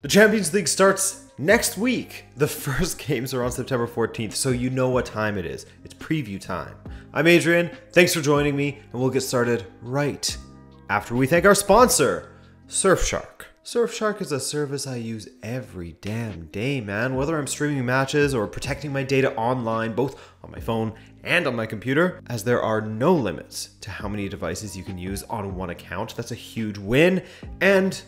The Champions League starts next week. The first games are on September 14th, so you know what time it is. It's preview time. I'm Adrian, thanks for joining me, and we'll get started right after we thank our sponsor, Surfshark. Surfshark is a service I use every damn day, man. Whether I'm streaming matches or protecting my data online, both on my phone and on my computer, as there are no limits to how many devices you can use on one account. That's a huge win, and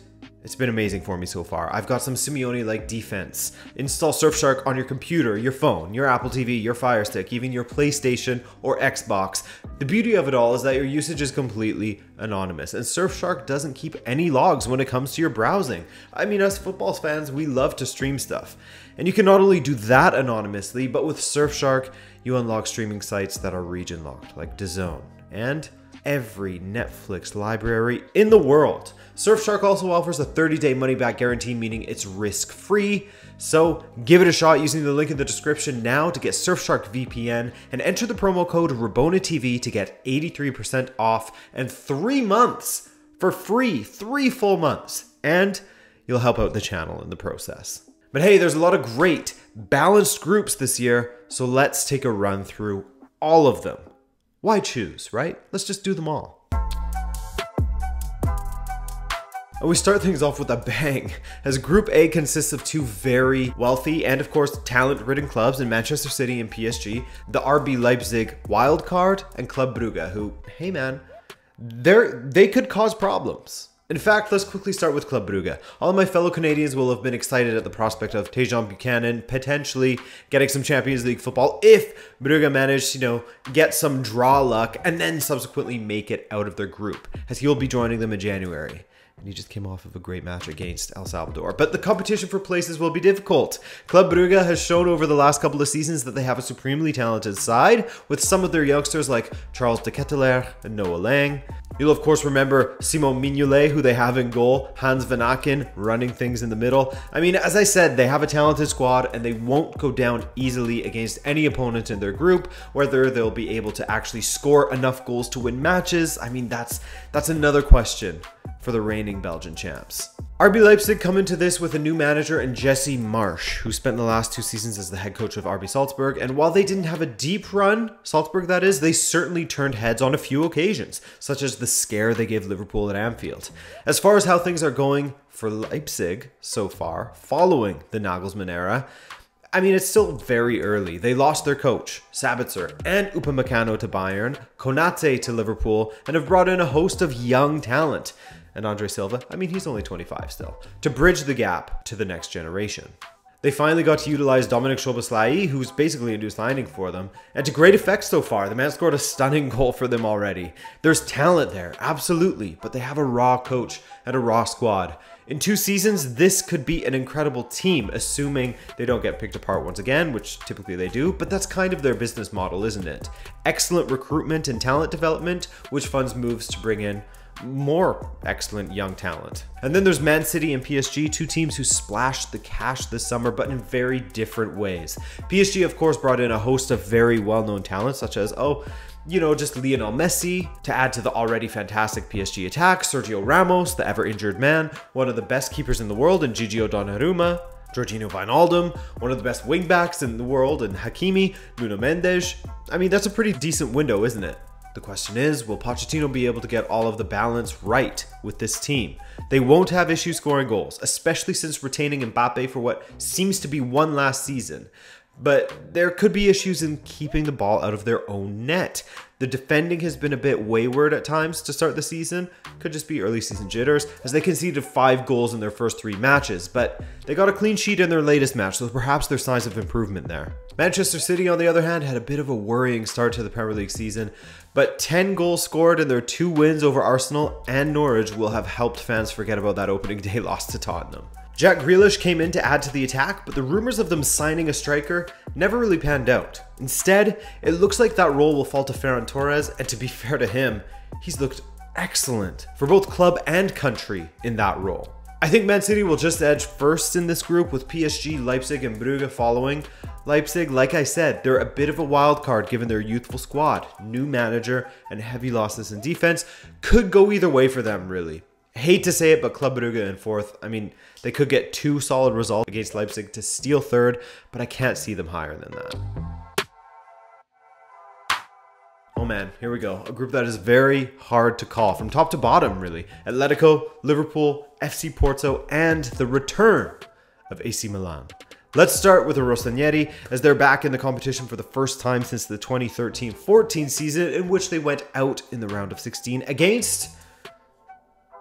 it's been amazing for me so far. I've got some Simeone-like defense. Install Surfshark on your computer, your phone, your Apple TV, your Fire Stick, even your PlayStation or Xbox. The beauty of it all is that your usage is completely anonymous, and Surfshark doesn't keep any logs when it comes to your browsing. I mean, us football fans, we love to stream stuff. And you can not only do that anonymously, but with Surfshark, you unlock streaming sites that are region locked, like DAZN, and every Netflix library in the world. Surfshark also offers a 30-day money-back guarantee, meaning it's risk-free. So give it a shot using the link in the description now to get Surfshark VPN and enter the promo code RabonaTV to get 83% off and 3 months for free, 3 full months. And you'll help out the channel in the process. But hey, there's a lot of great balanced groups this year, so let's take a run through all of them. Why choose, right? Let's just do them all. And we start things off with a bang, as Group A consists of two very wealthy and of course talent-ridden clubs in Manchester City and PSG, the RB Leipzig wildcard and Club Brugge, who, hey man, they could cause problems. In fact, let's quickly start with Club Brugge. All of my fellow Canadians will have been excited at the prospect of Tejan Buchanan potentially getting some Champions League football if Brugge managed to, get some draw luck and then subsequently make it out of their group, as he will be joining them in January. And he just came off of a great match against El Salvador. But the competition for places will be difficult. Club Brugge has shown over the last couple of seasons that they have a supremely talented side, with some of their youngsters like Charles de Ketelaere and Noah Lang. You'll of course remember Simon Mignolet, who they have in goal, Hans Van Aken running things in the middle. I mean, as I said, they have a talented squad and they won't go down easily against any opponent in their group. Whether they'll be able to actually score enough goals to win matches, I mean, that's another question for the reigning Belgian champs. RB Leipzig come into this with a new manager in Jesse Marsch, who spent the last 2 seasons as the head coach of RB Salzburg, and while they didn't have a deep run, Salzburg that is, they certainly turned heads on a few occasions, such as the scare they gave Liverpool at Anfield. As far as how things are going for Leipzig so far, following the Nagelsmann era, I mean, it's still very early. They lost their coach, Sabitzer, and Upamecano to Bayern, Konate to Liverpool, and have brought in a host of young talent. And Andre Silva, I mean, he's only 25 still, to bridge the gap to the next generation. They finally got to utilize Dominic Szoboszlai, who's basically a new signing for them, and to great effect so far. The man scored a stunning goal for them already. There's talent there, absolutely, but they have a raw coach and a raw squad. In 2 seasons, this could be an incredible team, assuming they don't get picked apart once again, which typically they do, but that's kind of their business model, isn't it? Excellent recruitment and talent development, which funds moves to bring in more excellent young talent. And then there's Man City and PSG, 2 teams who splashed the cash this summer, but in very different ways. PSG, of course, brought in a host of very well-known talents, such as, just Lionel Messi, to add to the already fantastic PSG attack, Sergio Ramos, the ever-injured man, one of the best keepers in the world in Gigio Donnarumma, Jorginho Wijnaldum, one of the best wingbacks in the world in Hakimi, Nuno Mendes. I mean, that's a pretty decent window, isn't it? The question is, will Pochettino be able to get all of the balance right with this team? They won't have issues scoring goals, especially since retaining Mbappe for what seems to be one last season. But there could be issues in keeping the ball out of their own net. The defending has been a bit wayward at times to start the season. Could just be early season jitters, as they conceded 5 goals in their first 3 matches, but they got a clean sheet in their latest match, so perhaps there's signs of improvement there. Manchester City, on the other hand, had a bit of a worrying start to the Premier League season, but 10 goals scored in their 2 wins over Arsenal and Norwich will have helped fans forget about that opening day loss to Tottenham. Jack Grealish came in to add to the attack, but the rumors of them signing a striker never really panned out. Instead, it looks like that role will fall to Ferran Torres, and to be fair to him, he's looked excellent for both club and country in that role. I think Man City will just edge first in this group, with PSG, Leipzig, and Brugge following. Leipzig, like I said, they're a bit of a wild card given their youthful squad, new manager, and heavy losses in defense. Could go either way for them, really. Hate to say it, but Club Brugge in fourth. I mean, they could get 2 solid results against Leipzig to steal third, but I can't see them higher than that. Oh man, here we go. A group that is very hard to call from top to bottom, really. Atletico, Liverpool, FC Porto, and the return of AC Milan. Let's start with the Rossoneri, as they're back in the competition for the first time since the 2013-14 season, in which they went out in the round of 16 against,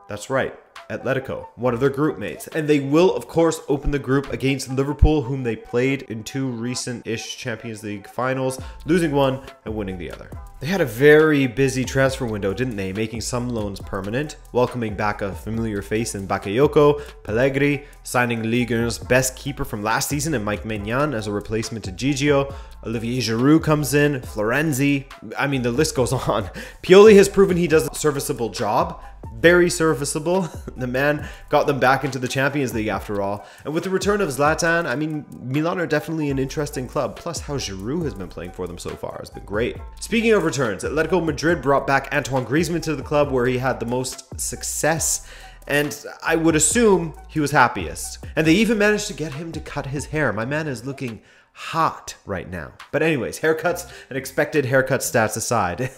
that's right, Atletico, one of their group mates. And they will, of course, open the group against Liverpool, whom they played in 2 recent-ish Champions League finals, losing one and winning the other. They had a very busy transfer window, didn't they? Making some loans permanent, welcoming back a familiar face in Bakayoko, Pellegrini, signing Ligue 1's best keeper from last season in Mike Maignan as a replacement to Gigio. Olivier Giroud comes in, Florenzi. I mean, the list goes on. Pioli has proven he does a serviceable job. Very serviceable. The man got them back into the Champions League after all. And with the return of Zlatan, I mean, Milan are definitely an interesting club. Plus, how Giroud has been playing for them so far has been great. Speaking of returns, Atletico Madrid brought back Antoine Griezmann to the club, where he had the most success, and I would assume he was happiest. And they even managed to get him to cut his hair. My man is looking hot right now. But anyways, haircuts and expected haircut stats aside,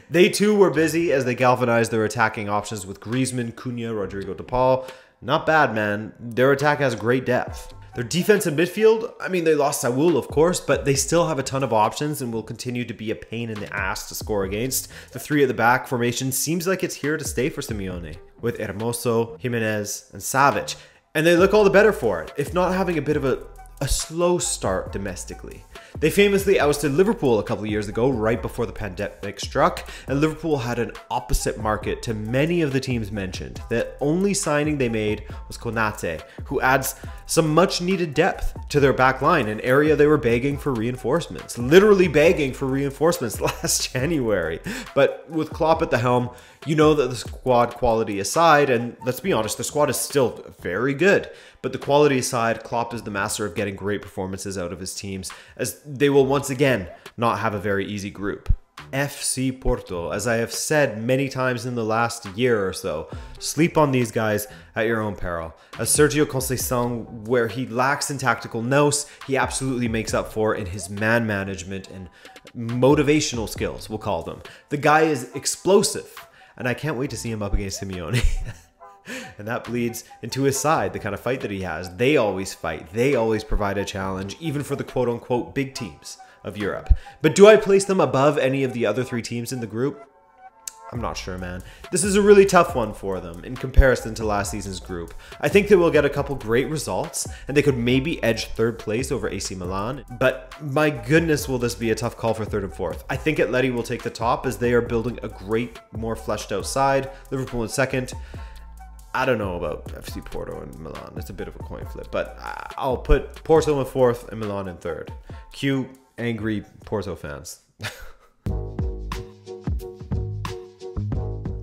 they too were busy as they galvanized their attacking options with Griezmann, Cunha, Rodrigo de Paul. Not bad, man. Their attack has great depth. Their defense and midfield, I mean, they lost Saúl, of course, but they still have a ton of options and will continue to be a pain in the ass to score against. The 3 at the back formation seems like it's here to stay for Simeone, with Hermoso, Jimenez, and Savic. And they look all the better for it, if not having a bit of a slow start domestically. They famously ousted Liverpool a couple of years ago, right before the pandemic struck, and Liverpool had an opposite market to many of the teams mentioned. The only signing they made was Konate, who adds some much needed depth to their back line, an area they were begging for reinforcements. Literally begging for reinforcements last January. But with Klopp at the helm, you know that the squad quality aside, and let's be honest, the squad is still very good, but the quality aside, Klopp is the master of getting great performances out of his teams, as they will once again not have a very easy group. FC Porto, as I have said many times in the last year or so, sleep on these guys at your own peril. As Sergio Conceição, where he lacks in tactical nous, he absolutely makes up for in his man management and motivational skills, we'll call them. The guy is explosive, and I can't wait to see him up against Simeone. And that bleeds into his side, the kind of fight that he has. They always fight. They always provide a challenge, even for the quote-unquote big teams of Europe. But do I place them above any of the other 3 teams in the group? I'm not sure, man. This is a really tough one for them in comparison to last season's group. I think they will get a couple great results, and they could maybe edge 3rd place over AC Milan. But my goodness, will this be a tough call for 3rd and 4th. I think Atleti will take the top, as they are building a great, more fleshed out side. Liverpool in 2nd. I don't know about FC Porto and Milan. It's a bit of a coin flip, but I'll put Porto in 4th and Milan in 3rd. Cue angry Porto fans.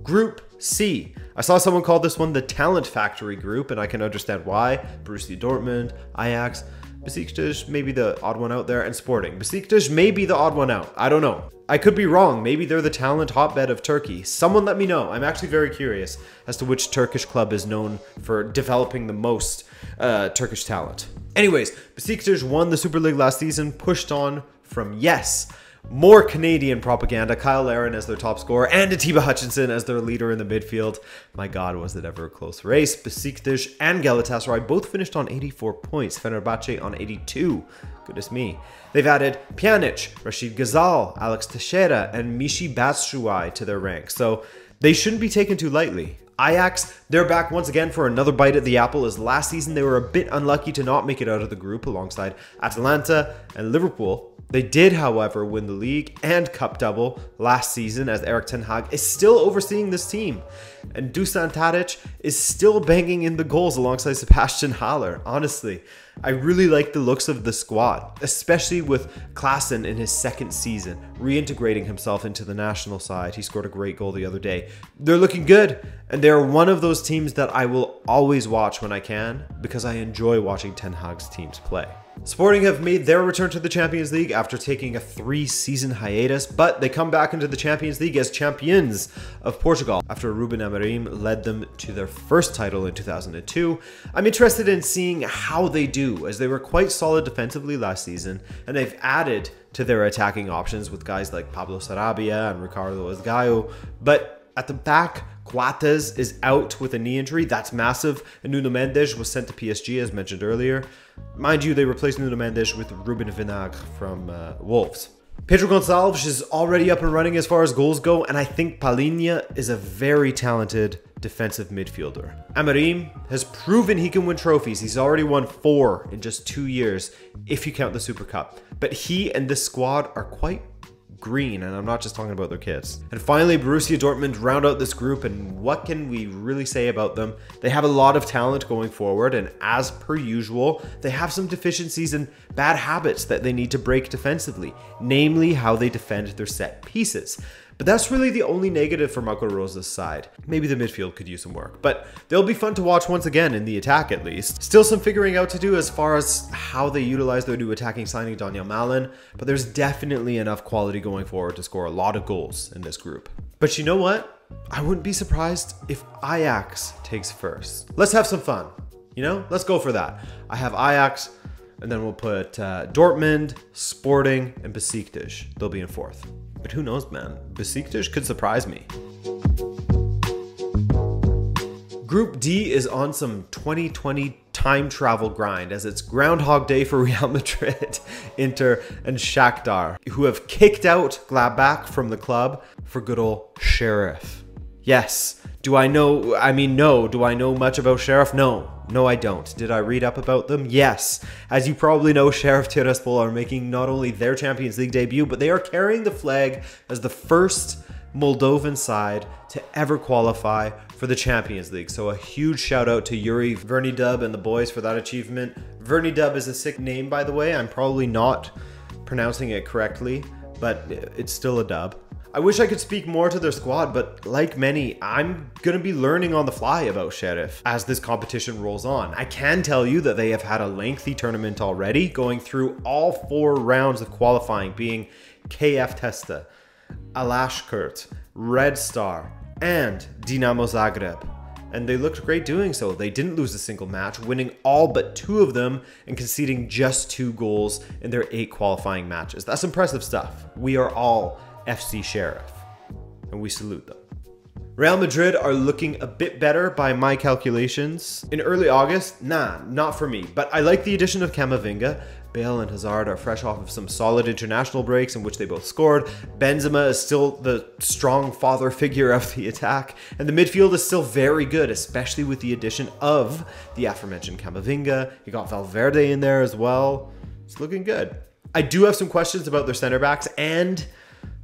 Group C. I saw someone call this one the Talent Factory group, and I can understand why. Borussia Dortmund, Ajax, Besiktas may be the odd one out there, and Sporting. Besiktas may be the odd one out. I don't know. I could be wrong. Maybe they're the talent hotbed of Turkey. Someone let me know. I'm actually very curious as to which Turkish club is known for developing the most Turkish talent. Anyways, Besiktas won the Super League last season, pushed on from, yes, more Canadian propaganda, Kyle Larin as their top scorer, and Atiba Hutchinson as their leader in the midfield. My God, was it ever a close race. Besiktas and Galatasaray both finished on 84 points, Fenerbahce on 82. Goodness me. They've added Pjanic, Rashid Ghazal, Alex Teixeira, and Michy Batshuayi to their ranks, so they shouldn't be taken too lightly. Ajax, they're back once again for another bite at the apple, as last season they were a bit unlucky to not make it out of the group alongside Atalanta and Liverpool. They did, however, win the league and cup double last season, as Erik ten Hag is still overseeing this team. And Dusan Tadic is still banging in the goals alongside Sebastian Haller. Honestly, I really like the looks of the squad, especially with Klaassen in his 2nd season, reintegrating himself into the national side. He scored a great goal the other day. They're looking good, and they're one of those teams that I will always watch when I can, because I enjoy watching Ten Hag's teams play. Sporting have made their return to the Champions League after taking a 3-season hiatus, but they come back into the Champions League as champions of Portugal after Ruben Amorim led them to their first title in 2002. I'm interested in seeing how they do, as they were quite solid defensively last season, and they've added to their attacking options with guys like Pablo Sarabia and Ricardo Esgaio. But at the back, Coates is out with a knee injury. That's massive. And Nuno Mendes was sent to PSG, as mentioned earlier. Mind you, they replaced Nuno Mendes with Ruben Vinagre from Wolves. Pedro Gonçalves is already up and running as far as goals go, and I think Palhinha is a very talented defensive midfielder. Amorim has proven he can win trophies. He's already won 4 in just 2 years, if you count the Super Cup. But he and this squad are quite green, and I'm not just talking about their kids. And finally, Borussia Dortmund round out this group, and what can we really say about them? They have a lot of talent going forward, and as per usual, they have some deficiencies and bad habits that they need to break defensively, namely how they defend their set pieces. But that's really the only negative for Marco Rosa's side. Maybe the midfield could use some work, but they'll be fun to watch once again in the attack at least. Still some figuring out to do as far as how they utilize their new attacking signing Daniel Malin, but there's definitely enough quality going forward to score a lot of goals in this group. But you know what? I wouldn't be surprised if Ajax takes first. Let's have some fun, you know? Let's go for that. I have Ajax, and then we'll put Dortmund, Sporting, and Besiktas. They'll be in 4th. But who knows, man? Besiktas could surprise me. Group D is on some 2020 time travel grind, as it's Groundhog Day for Real Madrid, Inter, and Shakhtar, who have kicked out Gladbach from the club for good old Sheriff. Yes. Do I know much about Sheriff? No, I don't. Did I read up about them? Yes. As you probably know, Sheriff Tiraspol are making not only their Champions League debut, but they are carrying the flag as the first Moldovan side to ever qualify for the Champions League. So a huge shout out to Yuri Vernidub and the boys for that achievement. Vernidub is a sick name, by the way. I'm probably not pronouncing it correctly, but it's still a dub. I wish I could speak more to their squad, but like many, I'm gonna be learning on the fly about Sheriff as this competition rolls on. I can tell you that they have had a lengthy tournament already, going through all 4 rounds of qualifying, being KF Testa, Alashkert, Red Star, and Dinamo Zagreb. And they looked great doing so. They didn't lose a single match, winning all but 2 of them and conceding just 2 goals in their 8 qualifying matches. That's impressive stuff. We are all FC Sheriff, and we salute them. Real Madrid are looking a bit better by my calculations. In early August, not for me, but I like the addition of Camavinga. Bale and Hazard are fresh off of some solid international breaks in which they both scored. Benzema is still the strong father figure of the attack, and the midfield is still very good, especially with the addition of the aforementioned Camavinga. You got Valverde in there as well. It's looking good. I do have some questions about their center backs and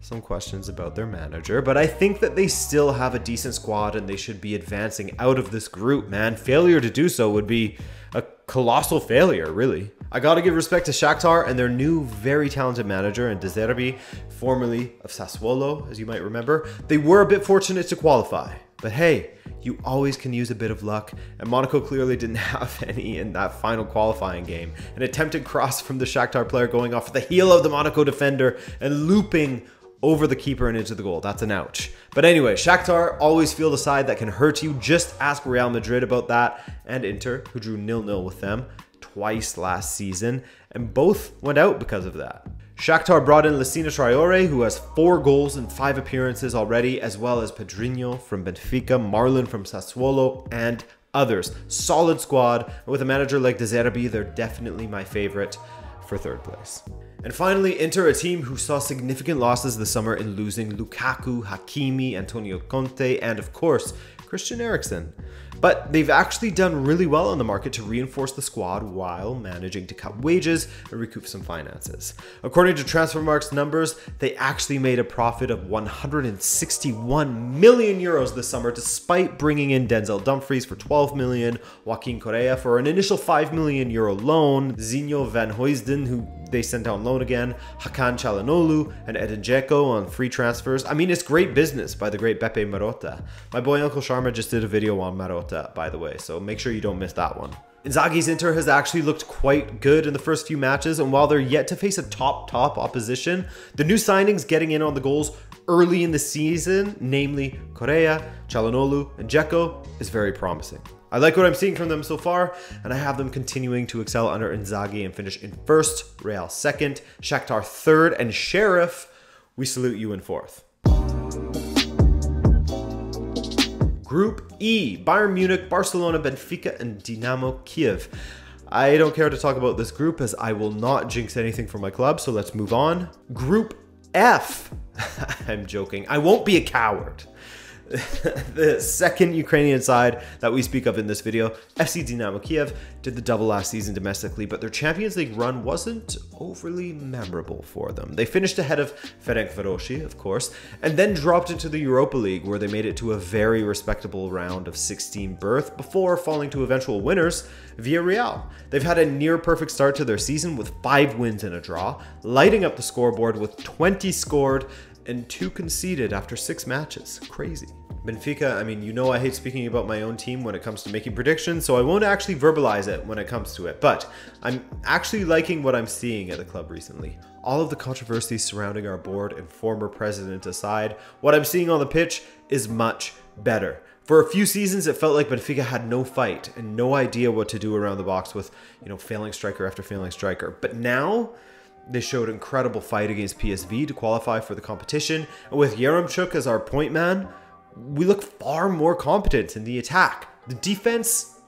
some questions about their manager, but I think that they still have a decent squad and they should be advancing out of this group, man. Failure to do so would be a colossal failure, really. I gotta give respect to Shakhtar and their new very talented manager in De Zerbi, formerly of Sassuolo, as you might remember. They were a bit fortunate to qualify, but hey, you always can use a bit of luck, and Monaco clearly didn't have any in that final qualifying game. An attempted cross from the Shakhtar player going off the heel of the Monaco defender and looping over the keeper and into the goal. That's an ouch. But anyway, Shakhtar always feel the side that can hurt you. Just ask Real Madrid about that, and Inter, who drew 0-0 with them twice last season, and both went out because of that. Shakhtar brought in Lassina Traore, who has 4 goals in 5 appearances already, as well as Pedrinho from Benfica, Marlon from Sassuolo, and others. Solid squad, and with a manager like De Zerbi, they're definitely my favorite for 3rd place. And finally, Inter, a team who saw significant losses this summer in losing Lukaku, Hakimi, Antonio Conte, and of course, Christian Eriksen. But they've actually done really well on the market to reinforce the squad while managing to cut wages and recoup some finances. According to Transfermarkt's numbers, they actually made a profit of 161 million euros this summer, despite bringing in Denzel Dumfries for 12 million, Joaquin Correa for an initial 5 million euro loan, Zinho van Huysden, who they sent on loan again, Hakan Çalhanoğlu, and Edin Dzeko on free transfers. I mean, it's great business by the great Beppe Marotta. My boy Uncle Sharma just did a video on Marotta, by the way, so make sure you don't miss that one. Inzaghi's Inter has actually looked quite good in the first few matches, and while they're yet to face a top opposition, the new signings getting in on the goals early in the season, namely Correa, Çalhanoğlu, and Dzeko, is very promising. I like what I'm seeing from them so far, and I have them continuing to excel under Inzaghi and finish in first, Real second, Shakhtar third, and Sheriff, we salute you in fourth. Group E, Bayern Munich, Barcelona, Benfica, and Dynamo Kiev. I don't care to talk about this group as I will not jinx anything for my club, so let's move on. Group F. I'm joking. I won't be a coward. The second Ukrainian side that we speak of in this video, FC Dynamo Kiev, did the double last season domestically, but their Champions League run wasn't overly memorable for them. They finished ahead of Ferencvárosi, of course, and then dropped into the Europa League, where they made it to a very respectable round of 16 berth before falling to eventual winners, Villarreal. They've had a near perfect start to their season with 5 wins and a draw, lighting up the scoreboard with 20 scored and 2 conceded after 6 matches. Crazy. Benfica, I mean, you know I hate speaking about my own team when it comes to making predictions, so I won't actually verbalize it when it comes to it, but I'm actually liking what I'm seeing at the club recently. All of the controversy surrounding our board and former president aside, what I'm seeing on the pitch is much better. For a few seasons, it felt like Benfica had no fight and no idea what to do around the box with, failing striker after failing striker. But now, they showed incredible fight against PSV to qualify for the competition, and with Yaremchuk as our point man, we look far more competent in the attack. The defense,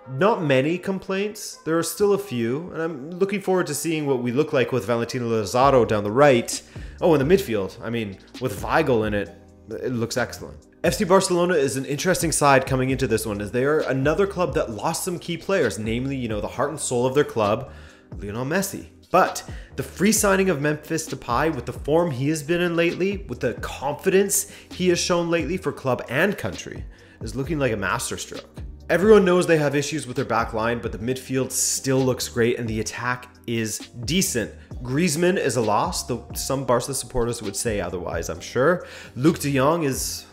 not many complaints. There are still a few, and I'm looking forward to seeing what we look like with Valentino Lazaro down the right. Oh, in the midfield, I mean, with Weigl in it, it looks excellent. FC Barcelona is an interesting side coming into this one, as they are another club that lost some key players, namely, the heart and soul of their club, Lionel Messi. But the free signing of Memphis Depay, with the form he has been in lately, with the confidence he has shown lately for club and country, is looking like a masterstroke. Everyone knows they have issues with their back line, but the midfield still looks great and the attack is decent. Griezmann is a loss, though some Barca supporters would say otherwise, I'm sure. Luuk de Jong is,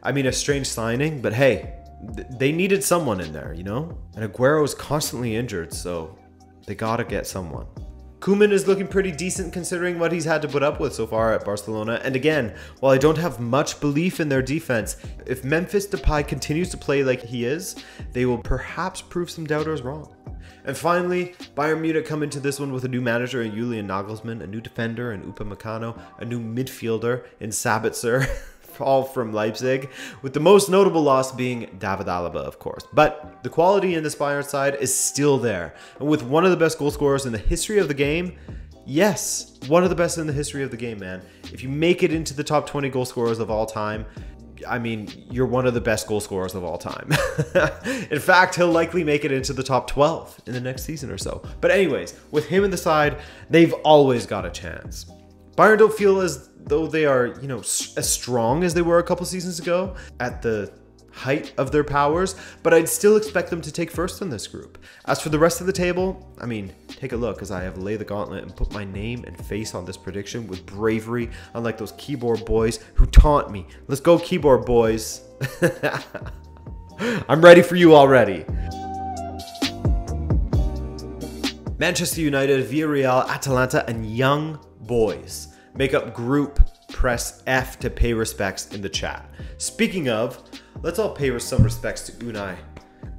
a strange signing, but hey, they needed someone in there, And Aguero is constantly injured, so they gotta get someone. Koeman is looking pretty decent considering what he's had to put up with so far at Barcelona. And again, while I don't have much belief in their defense, if Memphis Depay continues to play like he is, they will perhaps prove some doubters wrong. And finally, Bayern Munich come into this one with a new manager in Julian Nagelsmann, a new defender in Upamecano, a new midfielder in Sabitzer, all from Leipzig, with the most notable loss being David Alaba, of course. But the quality in this Bayern side is still there. And with one of the best goal scorers in the history of the game, yes, one of the best in the history of the game, man. If you make it into the top 20 goal scorers of all time, you're one of the best goal scorers of all time. In fact, he'll likely make it into the top 12 in the next season or so. But anyways, with him in the side, they've always got a chance. Bayern don't feel as though they are, as strong as they were a couple seasons ago at the height of their powers, but I'd still expect them to take first in this group. As for the rest of the table, take a look as I have laid the gauntlet and put my name and face on this prediction with bravery, unlike those keyboard boys who taunt me. Let's go, keyboard boys. I'm ready for you already. Manchester United, Villarreal, Atalanta, and Young Boys make up Group Press F to pay respects in the chat. Speaking of, let's all pay some respects to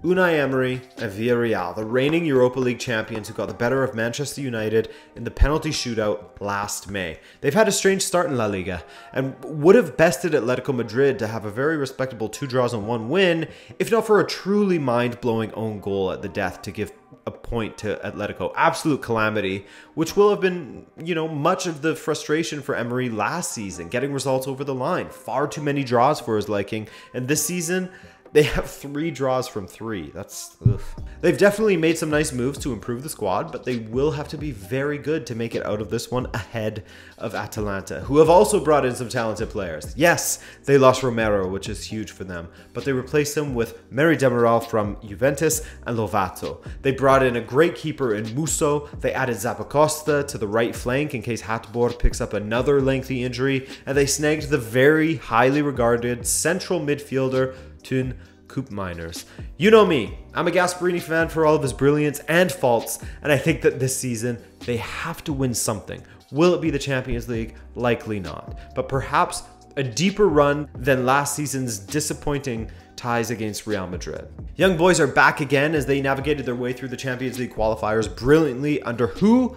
Unai Emery and Villarreal, the reigning Europa League champions who got the better of Manchester United in the penalty shootout last May. They've had a strange start in La Liga and would have bested Atletico Madrid to have a very respectable 2 draws and 1 win, if not for a truly mind-blowing own goal at the death to give a point to Atletico. Absolute calamity, which will have been, much of the frustration for Emery last season, getting results over the line. Far too many draws for his liking, and this season, they have 3 draws from 3. That's ugh. They've definitely made some nice moves to improve the squad, but they will have to be very good to make it out of this one ahead of Atalanta, who have also brought in some talented players. Yes, they lost Romero, which is huge for them, but they replaced him with Mary Demiral from Juventus and Lovato. They brought in a great keeper in Musso. They added Zappacosta to the right flank in case Hateboer picks up another lengthy injury, and they snagged the very highly regarded central midfielder Tun Coupe Miners. You know me, I'm a Gasperini fan for all of his brilliance and faults, and I think that this season they have to win something. Will it be the Champions League? Likely not, but perhaps a deeper run than last season's disappointing ties against Real Madrid. Young boys are back again as they navigated their way through the Champions League qualifiers brilliantly under who?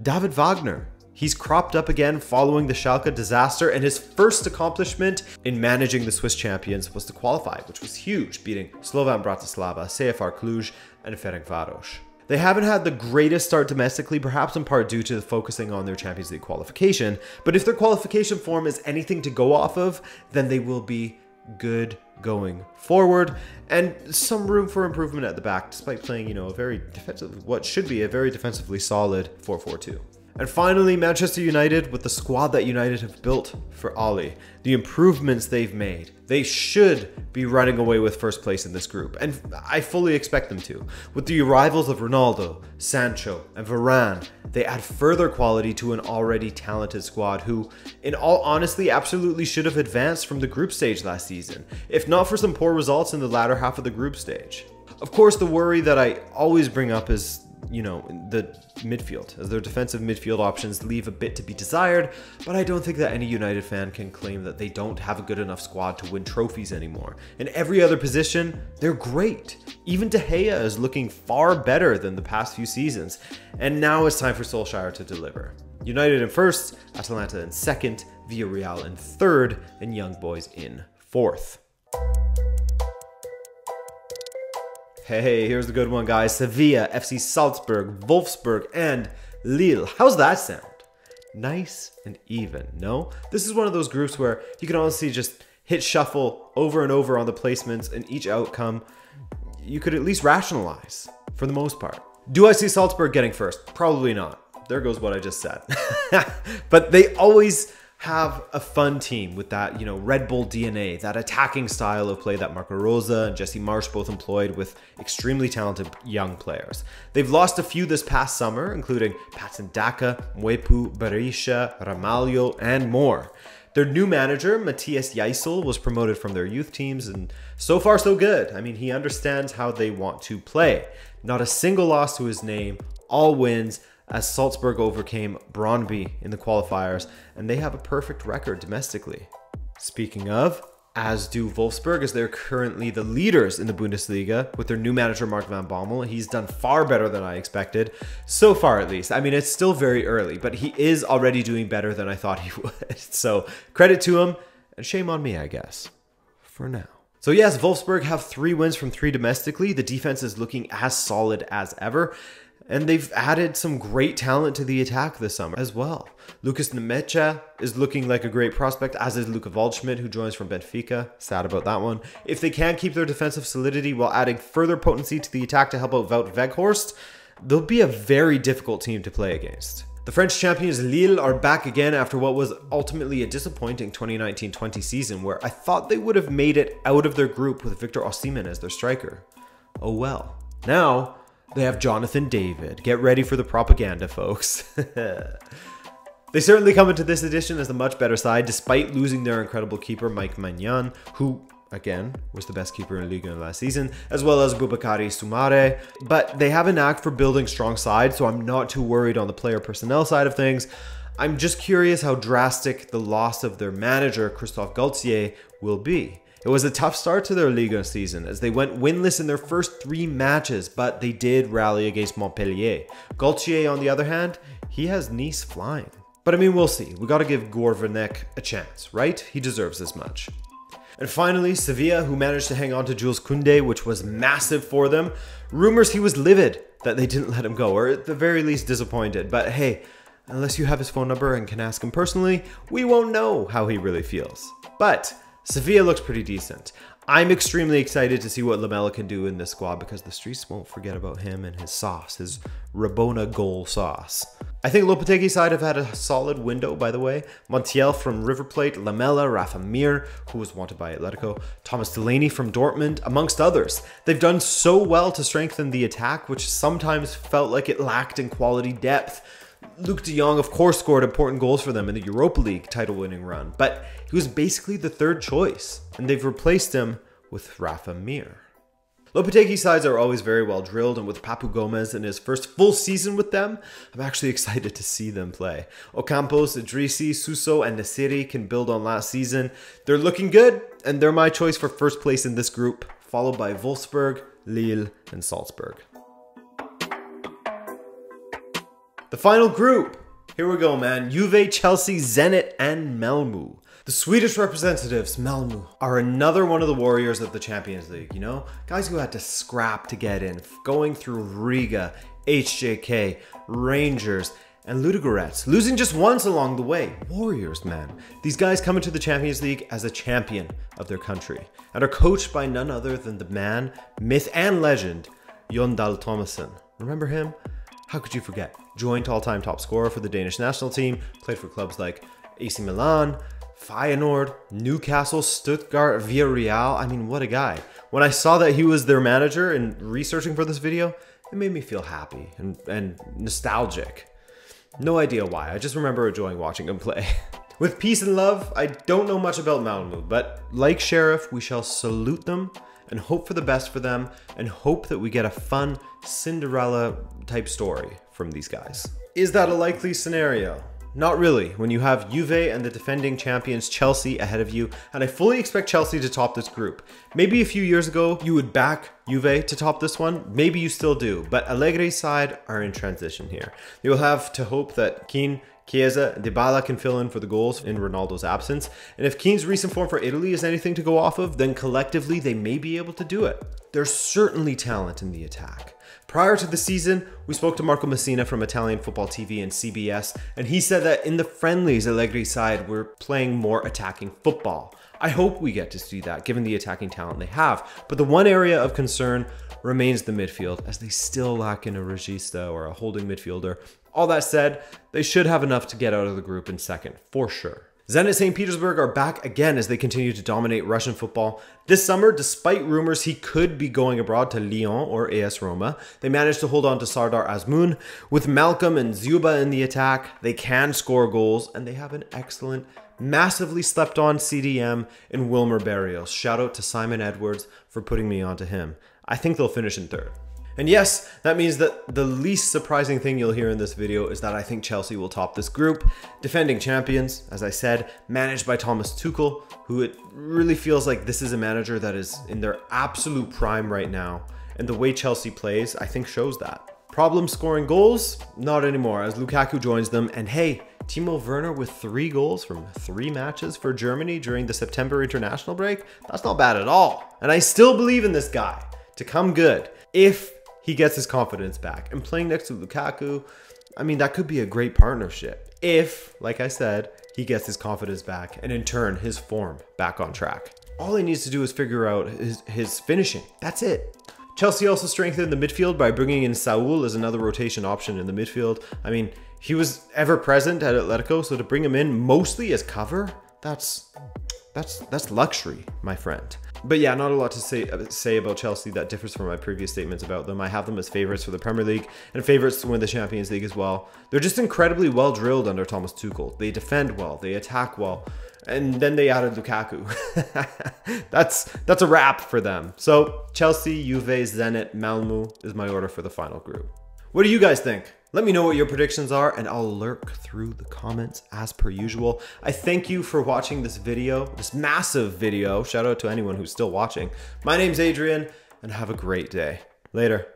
David Wagner. He's cropped up again following the Schalke disaster, and his first accomplishment in managing the Swiss champions was to qualify, which was huge, beating Slovan Bratislava, CFR Cluj, and Ferencváros. They haven't had the greatest start domestically, perhaps in part due to focusing on their Champions League qualification, but if their qualification form is anything to go off of, then they will be good going forward, and some room for improvement at the back, despite playing, a very defensive, what should be a very defensively solid 4-4-2. And finally, Manchester United, with the squad that United have built for Oli, the improvements they've made, they should be running away with first place in this group, and I fully expect them to. With the arrivals of Ronaldo, Sancho, and Varane, they add further quality to an already talented squad who, in all honesty, absolutely should have advanced from the group stage last season, if not for some poor results in the latter half of the group stage. Of course, the worry that I always bring up is the midfield, as their defensive midfield options leave a bit to be desired, but I don't think that any United fan can claim that they don't have a good enough squad to win trophies anymore. In every other position, they're great. Even De Gea is looking far better than the past few seasons, and now it's time for Solskjaer to deliver. United in first, Atalanta in second, Villarreal in third, and Young Boys in fourth. Hey, here's the good one, guys. Sevilla, FC Salzburg, Wolfsburg, and Lille. How's that sound? Nice and even, no? This is one of those groups where you can honestly just hit shuffle over and over on the placements, and each outcome you could at least rationalize, for the most part. Do I see Salzburg getting first? Probably not. There goes what I just said. But they always have a fun team with that, Red Bull DNA, that attacking style of play that Marco Rosa and Jesse Marsch both employed with extremely talented young players. They've lost a few this past summer, including Patson Daka, Mwepu, Berisha, Ramalho, and more. Their new manager, Matthias Jaisel, was promoted from their youth teams, and so far so good. I mean, he understands how they want to play. Not a single loss to his name, all wins, as Salzburg overcame Brøndby in the qualifiers, and they have a perfect record domestically. Speaking of, as do Wolfsburg, as they're currently the leaders in the Bundesliga with their new manager Mark van Bommel. He's done far better than I expected, so far at least. I mean, it's still very early, but he is already doing better than I thought he would. So credit to him, and shame on me, I guess, for now. So yes, Wolfsburg have 3 wins from 3 domestically. The defense is looking as solid as ever. And they've added some great talent to the attack this summer as well. Lucas Nemecha is looking like a great prospect, as is Luka Waldschmidt, who joins from Benfica. Sad about that one. If they can keep their defensive solidity while adding further potency to the attack to help out Wout Weghorst, they'll be a very difficult team to play against. The French champions Lille are back again after what was ultimately a disappointing 2019-20 season, where I thought they would have made it out of their group with Victor Osimhen as their striker. Oh well. Now they have Jonathan David. Get ready for the propaganda, folks. They certainly come into this edition as a much better side, despite losing their incredible keeper, Mike Maignan, who, again, was the best keeper in Liga last season, as well as Boubakary Soumare. But they have a knack for building strong sides, so I'm not too worried on the player personnel side of things. I'm just curious how drastic the loss of their manager, Christophe Galtier, will be. It was a tough start to their Liga season as they went winless in their first 3 matches, but they did rally against Montpellier. Galtier, on the other hand, he has Nice flying. But I mean, we'll see. We gotta give Gourvenec a chance, right? He deserves this much. And finally, Sevilla, who managed to hang on to Jules Koundé, which was massive for them. Rumors he was livid that they didn't let him go, or at the very least disappointed. But hey, unless you have his phone number and can ask him personally, we won't know how he really feels. But Sevilla looks pretty decent. I'm extremely excited to see what Lamela can do in this squad, because the streets won't forget about him and his sauce, his Rabona goal sauce. I think Lopetegui's side have had a solid window, by the way. Montiel from River Plate, Lamela, Rafa Mir, who was wanted by Atletico, Thomas Delaney from Dortmund, amongst others. They've done so well to strengthen the attack, which sometimes felt like it lacked in quality depth. Luke de Jong, of course, scored important goals for them in the Europa League title-winning run, but he was basically the third choice, and they've replaced him with Rafa Mir. Lopetegui's sides are always very well drilled, and with Papu Gomez in his first full season with them, I'm actually excited to see them play. Ocampos, Idrissi, Suso, and Nasiri can build on last season. They're looking good, and they're my choice for first place in this group, followed by Wolfsburg, Lille, and Salzburg. The final group. Here we go, man. Juve, Chelsea, Zenit, and Malmö. The Swedish representatives, Malmö, are another one of the warriors of the Champions League, you know? Guys who had to scrap to get in, going through Riga, HJK, Rangers, and Ludogorets, losing just once along the way. Warriors, man. These guys come into the Champions League as a champion of their country and are coached by none other than the man, myth, and legend, Jon Dahl Tomasson. Remember him? How could you forget? Joint all-time top scorer for the Danish national team, played for clubs like AC Milan, Feyenoord, Newcastle, Stuttgart, Villarreal. I mean, what a guy. When I saw that he was their manager and researching for this video, it made me feel happy and nostalgic. No idea why, I just remember enjoying watching him play. With peace and love, I don't know much about Malmö, but like Sheriff, we shall salute them and hope for the best for them and hope that we get a fun Cinderella type story from these guys. Is that a likely scenario? Not really, when you have Juve and the defending champions Chelsea ahead of you, and I fully expect Chelsea to top this group. Maybe a few years ago, you would back Juve to top this one, maybe you still do, but Allegri's side are in transition here. You'll have to hope that Keane, Chiesa, and Dybala can fill in for the goals in Ronaldo's absence, and if Keane's recent form for Italy is anything to go off of, then collectively they may be able to do it. There's certainly talent in the attack. Prior to the season, we spoke to Marco Messina from Italian Football TV and CBS, and he said that in the friendlies, Allegri's side were playing more attacking football. I hope we get to see that, given the attacking talent they have. But the one area of concern remains the midfield, as they still lack in a regista or a holding midfielder. All that said, they should have enough to get out of the group in second, for sure. Zenit St. Petersburg are back again as they continue to dominate Russian football. This summer, despite rumors he could be going abroad to Lyon or AS Roma, they managed to hold on to Sardar Azmoun. With Malcolm and Zuba in the attack, they can score goals, and they have an excellent, massively slept on CDM in Wilmer Barrios. Shout out to Simon Edwards for putting me onto him. I think they'll finish in third. And yes, that means that the least surprising thing you'll hear in this video is that I think Chelsea will top this group. Defending champions, as I said, managed by Thomas Tuchel, who it really feels like this is a manager that is in their absolute prime right now. And the way Chelsea plays, I think shows that. Problem scoring goals? Not anymore, as Lukaku joins them. And hey, Timo Werner with 3 goals from 3 matches for Germany during the September international break? That's not bad at all. And I still believe in this guy to come good if he gets his confidence back. And playing next to Lukaku, I mean, that could be a great partnership. If, like I said, he gets his confidence back and in turn, his form back on track. All he needs to do is figure out his finishing. That's it. Chelsea also strengthened the midfield by bringing in Saul as another rotation option in the midfield. I mean, he was ever present at Atletico, so to bring him in mostly as cover, that's luxury, my friend. But yeah, not a lot to say about Chelsea that differs from my previous statements about them. I have them as favorites for the Premier League and favorites to win the Champions League as well. They're just incredibly well drilled under Thomas Tuchel. They defend well, they attack well, and then they added Lukaku. That's a wrap for them. So Chelsea, Juve, Zenit, Malmö is my order for the final group. What do you guys think? Let me know what your predictions are, and I'll lurk through the comments as per usual. I thank you for watching this video, this massive video. Shout out to anyone who's still watching. My name's Adrian, and have a great day. Later.